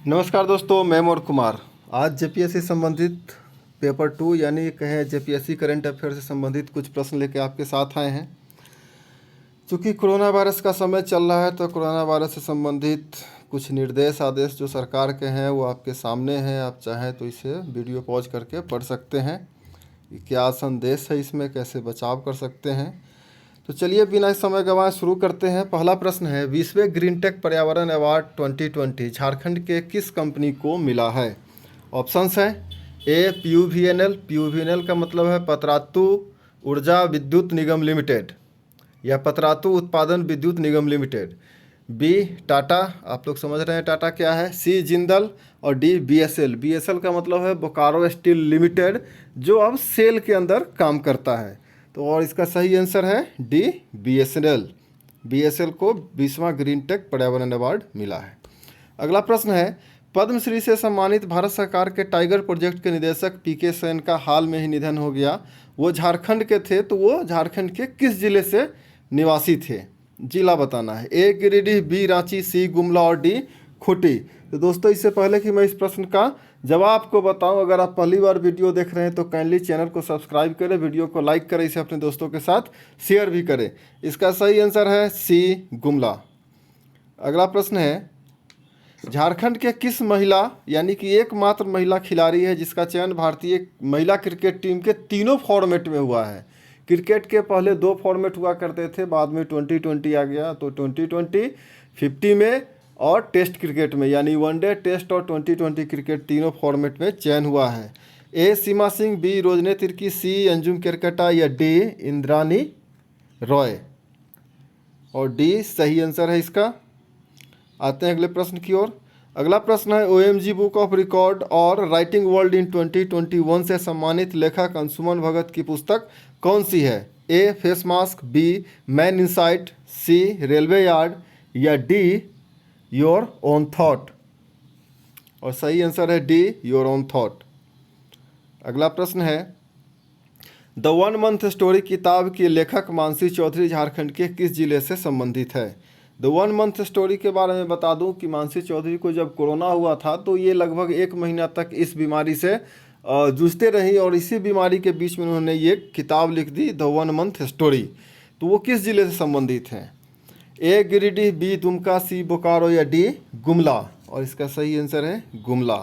नमस्कार दोस्तों, मैं मोर कुमार। आज जेपीएससी संबंधित पेपर 2 यानी कहें जेपीएससी करंट अफेयर से संबंधित कुछ प्रश्न लेकर आपके साथ आए हैं। चूँकि कोरोना वायरस का समय चल रहा है तो कोरोना वायरस से संबंधित कुछ निर्देश आदेश जो सरकार के हैं वो आपके सामने हैं। आप चाहें तो इसे वीडियो पॉज करके पढ़ सकते हैं। क्या संदेश है इसमें, कैसे बचाव कर सकते हैं। तो चलिए बिना समय गंवाए शुरू करते हैं। पहला प्रश्न है, 20वें ग्रीन टेक पर्यावरण अवार्ड 2020 झारखंड के किस कंपनी को मिला है। ऑप्शंस हैं ए पीयूवीएनएल, पीयूवीएनएल का मतलब है पतरातू ऊर्जा विद्युत निगम लिमिटेड या पतरातू उत्पादन विद्युत निगम लिमिटेड। बी टाटा, आप लोग समझ रहे हैं टाटा क्या है। सी जिंदल और डी बीएसएल, बीएसएल का मतलब है बोकारो स्टील लिमिटेड जो अब सेल के अंदर काम करता है। तो और इसका सही आंसर है डी बीएसएल। बीएसएल को 20वां ग्रीन टेक पर्यावरण अवार्ड मिला है। अगला प्रश्न है, पद्मश्री से सम्मानित भारत सरकार के टाइगर प्रोजेक्ट के निदेशक पीके सेन का हाल में ही निधन हो गया। वो झारखंड के थे, तो वो झारखंड के किस जिले से निवासी थे। जिला बताना है। ए गिरिडीह, बी रांची, सी गुमला और डी खूंटी। तो दोस्तों इससे पहले कि मैं इस प्रश्न का जवाब आपको बताऊं, अगर आप पहली बार वीडियो देख रहे हैं तो काइंडली चैनल को सब्सक्राइब करें, वीडियो को लाइक करें, इसे अपने दोस्तों के साथ शेयर भी करें। इसका सही आंसर है सी गुमला। अगला प्रश्न है, झारखंड के किस महिला यानी कि एकमात्र महिला खिलाड़ी है जिसका चयन भारतीय महिला क्रिकेट टीम के तीनों फॉर्मेट में हुआ है। क्रिकेट के पहले 2 फॉर्मेट हुआ करते थे, बाद में 2020 आ गया, तो 2020, 50 में और टेस्ट क्रिकेट में यानी वनडे, टेस्ट और 2020 क्रिकेट तीनों फॉर्मेट में चयन हुआ है। ए सीमा सिंह, बी रोजने तिर्की, सी अंजुम केरकटा या डी इंद्रानी रॉय। और डी सही आंसर है इसका। आते हैं अगले प्रश्न की ओर। अगला प्रश्न है, ओएमजी बुक ऑफ रिकॉर्ड और राइटिंग वर्ल्ड इन 2021 से सम्मानित लेखक अंशुमन भगत की पुस्तक कौन सी है। A face mask, B man insight, C railway yard या डी योर ओन थॉट। और सही आंसर है डी योर ओन थॉट। अगला प्रश्न है, द 1 मंथ स्टोरी किताब के लेखक मानसी चौधरी झारखंड के किस जिले से संबंधित है। द 1 मंथ स्टोरी के बारे में बता दूं कि मानसी चौधरी को जब कोरोना हुआ था तो ये लगभग 1 महीना तक इस बीमारी से जूझते रही और इसी बीमारी के बीच में उन्होंने ये किताब लिख दी, द 1 मंथ स्टोरी। तो वो किस जिले से संबंधित हैं। ए गिरिडीह, बी दुमका, सी बोकारो या डी गुमला। और इसका सही आंसर है गुमला।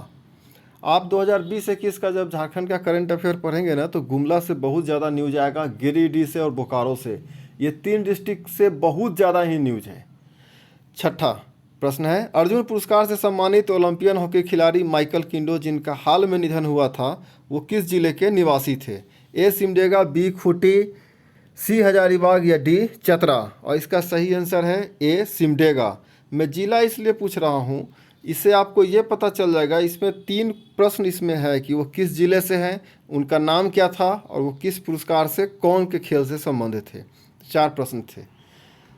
आप 2020-21 का जब झारखंड का करंट अफेयर पढ़ेंगे ना तो गुमला से बहुत ज़्यादा न्यूज आएगा, गिरिडीह से और बोकारो से। ये 3 डिस्ट्रिक्ट से बहुत ज़्यादा ही न्यूज है। छठा प्रश्न है, अर्जुन पुरस्कार से सम्मानित ओलंपियन हॉकी खिलाड़ी माइकल किंडो जिनका हाल में निधन हुआ था वो किस जिले के निवासी थे। ए सिमडेगा, बी खूंटी, सी हजारीबाग या डी चतरा। और इसका सही आंसर है ए सिमडेगा। मैं जिला इसलिए पूछ रहा हूँ, इससे आपको ये पता चल जाएगा। इसमें 3 प्रश्न इसमें है कि वो किस जिले से हैं, उनका नाम क्या था और वो किस पुरस्कार से कौन के खेल से संबंधित थे। 4 प्रश्न थे।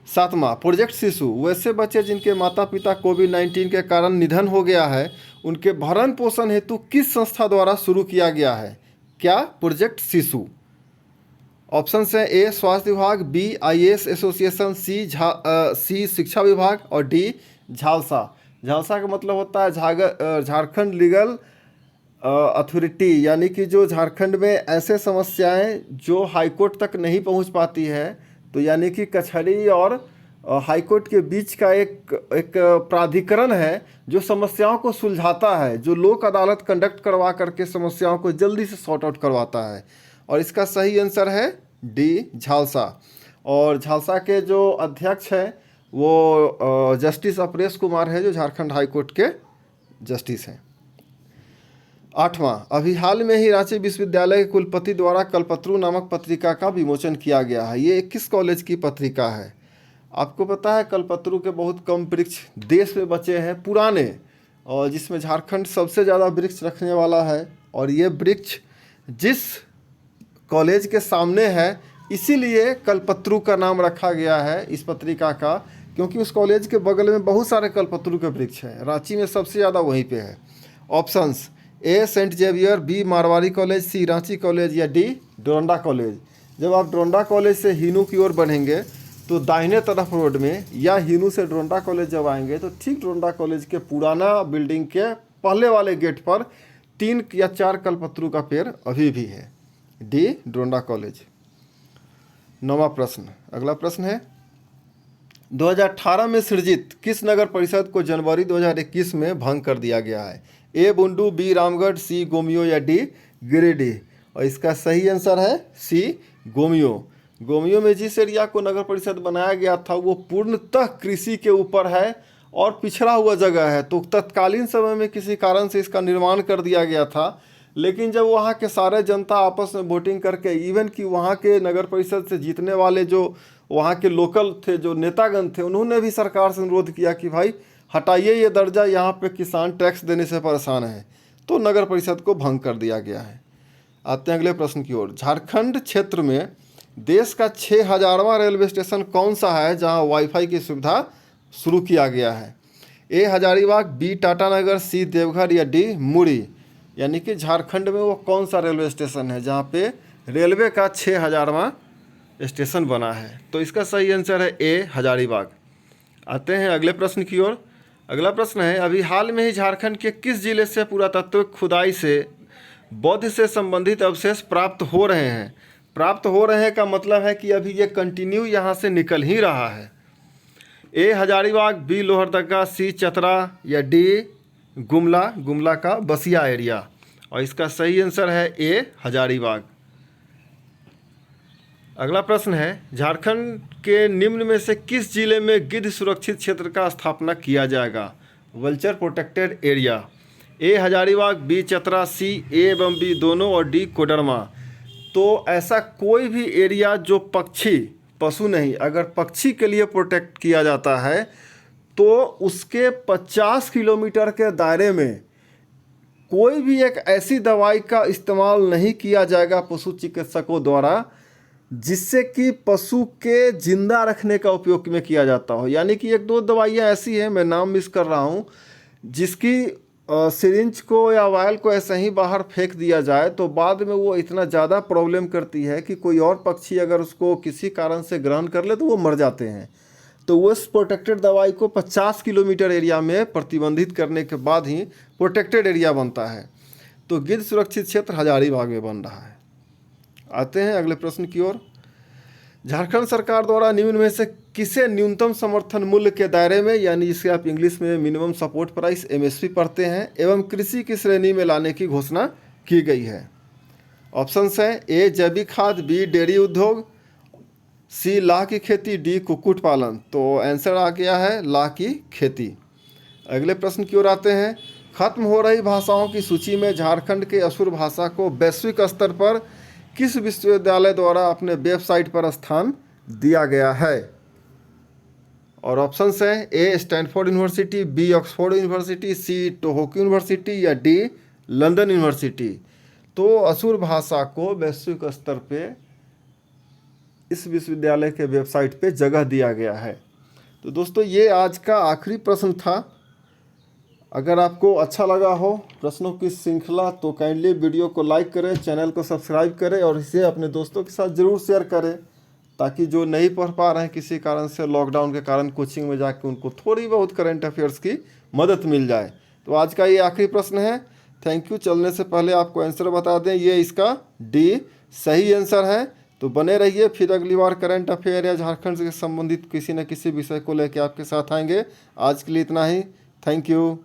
7वां, प्रोजेक्ट शिशु, वैसे बच्चे जिनके माता पिता कोविड-19 के कारण निधन हो गया है उनके भरण पोषण हेतु किस संस्था द्वारा शुरू किया गया है। क्या प्रोजेक्ट शिशु। ऑप्शन है ए स्वास्थ्य विभाग, बी आईएएस एसोसिएशन, सी शिक्षा विभाग और डी झालसा। झालसा का मतलब होता है झारखंड लीगल अथॉरिटी, यानी कि जो झारखंड में ऐसे समस्याएं जो हाईकोर्ट तक नहीं पहुंच पाती है, तो यानी कि कचहरी और हाईकोर्ट के बीच का एक प्राधिकरण है जो समस्याओं को सुलझाता है, जो लोक अदालत कंडक्ट करवा करके समस्याओं को जल्दी से सॉर्ट आउट करवाता है। और इसका सही आंसर है डी झालसा। और झालसा के जो अध्यक्ष हैं वो जस्टिस अपरेश कुमार है जो झारखंड हाई कोर्ट के जस्टिस हैं। 8वां, अभी हाल में ही रांची विश्वविद्यालय के कुलपति द्वारा कल्पत्रु नामक पत्रिका का विमोचन किया गया है। ये किस कॉलेज की पत्रिका है। आपको पता है कल्पत्रु के बहुत कम वृक्ष देश में बचे हैं पुराने, और जिसमें झारखंड सबसे ज़्यादा वृक्ष रखने वाला है। और ये वृक्ष जिस कॉलेज के सामने है इसीलिए कल्पत्रु का नाम रखा गया है इस पत्रिका का, क्योंकि उस कॉलेज के बगल में बहुत सारे कल्पत्रु के वृक्ष हैं। रांची में सबसे ज़्यादा वहीं पे है। Options A Saint Xavier, B Marwari college, C Ranchi college या डी डोरंडा कॉलेज। जब आप डोरंडा कॉलेज से हीनू की ओर बढ़ेंगे तो दाहिने तरफ रोड में या हिनू से डोरंडा कॉलेज जब आएंगे तो ठीक डोरंडा कॉलेज के पुराना बिल्डिंग के पहले वाले गेट पर 3 या 4 कल्पतरू का पेड़ अभी भी है। D Doranda college. 9वां प्रश्न। अगला प्रश्न है 2018 में सृजित किस नगर परिषद को जनवरी 2021 में भंग कर दिया गया है? ए बुंडू, बी रामगढ़, सी गोमियो या डी गिरिडीह। और इसका सही आंसर है सी गोमियो। गोमियो में जिस एरिया को नगर परिषद बनाया गया था वो पूर्णतः कृषि के ऊपर है और पिछड़ा हुआ जगह है, तो तत्कालीन समय में किसी कारण से इसका निर्माण कर दिया गया था। लेकिन जब वहाँ के सारे जनता आपस में वोटिंग करके इवन कि वहाँ के नगर परिषद से जीतने वाले जो वहाँ के लोकल थे, जो नेतागण थे, उन्होंने भी सरकार से अनुरोध किया कि भाई हटाइए ये दर्जा, यहाँ पे किसान टैक्स देने से परेशान है, तो नगर परिषद को भंग कर दिया गया है। आते हैं अगले प्रश्न की ओर। झारखंड क्षेत्र में देश का 6000वां रेलवे स्टेशन कौन सा है जहाँ वाईफाई की सुविधा शुरू किया गया है? ए हजारीबाग, बी टाटानगर, सी देवघर या डी मुरी। यानी कि झारखंड में वो कौन सा रेलवे स्टेशन है जहाँ पे रेलवे का 6000वां स्टेशन बना है? तो इसका सही आंसर है ए हजारीबाग। आते हैं अगले प्रश्न की ओर। अगला प्रश्न है अभी हाल में ही झारखंड के किस जिले से पुरातत्व खुदाई से बौद्ध से संबंधित अवशेष प्राप्त हो रहे हैं? प्राप्त हो रहे हैं का मतलब है कि अभी ये कंटिन्यू यहाँ से निकल ही रहा है। ए हजारीबाग, बी लोहरदगा, सी चतरा या डी गुमला का बसिया एरिया। और इसका सही आंसर है ए हजारीबाग। अगला प्रश्न है झारखंड के निम्न में से किस जिले में गिद्ध सुरक्षित क्षेत्र का स्थापना किया जाएगा? Vulture protected area. A Hazaribagh, B Chatra, C A एवं बी दोनों और डी कोडरमा। तो ऐसा कोई भी एरिया जो पशु नहीं, अगर पक्षी के लिए प्रोटेक्ट किया जाता है तो उसके 50 किलोमीटर के दायरे में कोई भी एक ऐसी दवाई का इस्तेमाल नहीं किया जाएगा पशु चिकित्सकों द्वारा जिससे कि पशु के जिंदा रखने का उपयोग में किया जाता हो। यानी कि 1-2 दवाइयाँ ऐसी हैं, मैं नाम मिस कर रहा हूँ, जिसकी सिरिंज को या वायल को ऐसे ही बाहर फेंक दिया जाए तो बाद में वो इतना ज़्यादा प्रॉब्लम करती है कि कोई और पक्षी अगर उसको किसी कारण से ग्रहण कर ले तो वो मर जाते हैं। तो उस प्रोटेक्टेड दवाई को 50 किलोमीटर एरिया में प्रतिबंधित करने के बाद ही प्रोटेक्टेड एरिया बनता है। तो गिद्ध सुरक्षित क्षेत्र हजारीबाग में बन रहा है। आते हैं अगले प्रश्न की ओर। झारखंड सरकार द्वारा निम्न में से किसे न्यूनतम समर्थन मूल्य के दायरे में, यानी जिसे आप इंग्लिश में मिनिमम सपोर्ट प्राइस MSP पढ़ते हैं, एवं कृषि की श्रेणी में लाने की घोषणा की गई है? ऑप्शंस है ए जैविक खाद, बी डेयरी उद्योग, सी लाह की खेती, डी कुक्कुट पालन। तो आंसर आ गया है लाह की खेती। अगले प्रश्न की ओर आते हैं। खत्म हो रही भाषाओं की सूची में झारखंड के असुर भाषा को वैश्विक स्तर पर किस विश्वविद्यालय द्वारा अपने वेबसाइट पर स्थान दिया गया है? और ऑप्शंस हैं A Stanford University, B Oxford University, C Tohoku University या डी लंदन यूनिवर्सिटी। तो असुर भाषा को वैश्विक स्तर पे इस विश्वविद्यालय के वेबसाइट पे जगह दिया गया है। तो दोस्तों ये आज का आखिरी प्रश्न था। अगर आपको अच्छा लगा हो प्रश्नों की श्रृंखला तो काइंडली वीडियो को लाइक करें, चैनल को सब्सक्राइब करें और इसे अपने दोस्तों के साथ ज़रूर शेयर करें, ताकि जो नहीं पढ़ पा रहे हैं किसी कारण से, लॉकडाउन के कारण कोचिंग में जाके, उनको थोड़ी बहुत करंट अफेयर्स की मदद मिल जाए। तो आज का ये आखिरी प्रश्न है। Thank you. चलने से पहले आपको आंसर बता दें, ये इसका डी सही आंसर है। तो बने रहिए, फिर अगली बार करंट अफेयर या झारखंड से संबंधित किसी न किसी विषय को लेकर आपके साथ आएंगे। आज के लिए इतना ही। Thank you.